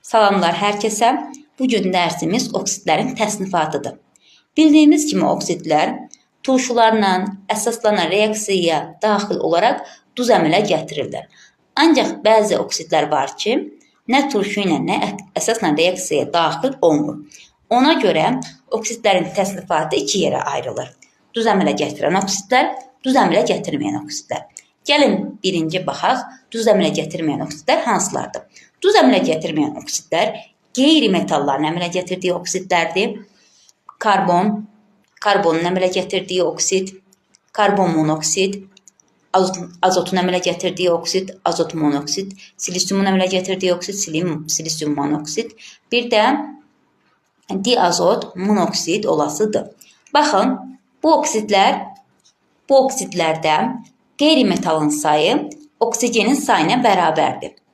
Salamlar hər kəsə. Bugün dərsimiz oksidlərin təsnifatıdır. Bildiyimiz kimi oksidlər turşularla əsaslanan reaksiyaya daxil olaraq duz əmələ gətirirlər. Ancaq bəzi oksidlər var ki, nə turşu ilə, nə əsasla reaksiyaya daxil olmur. Ona görə oksidlərin təsnifatı iki yerə ayrılır. Duz əmələ gətirən oksidlər, duz əmələ gətirməyən oksidlər. Gəlin birinci baxaq, duz əmələ gətirməyən oksidlər hansılardır? Duz əmələ gətirməyən oksidlər qeyri-metalların əmələ gətirdiyi oksidlərdir. Karbonun əmələ gətirdiyi oksid, karbon monoksid, azotun əmələ gətirdiyi oksid, azot monoksid, silisiumun əmələ gətirdiyi oksid, silisium monoksid, bir də diazot monoksid olasıdır. Baxın, bu oksidlərdə qeyri-metalın sayı oksigenin sayına bərabərdir.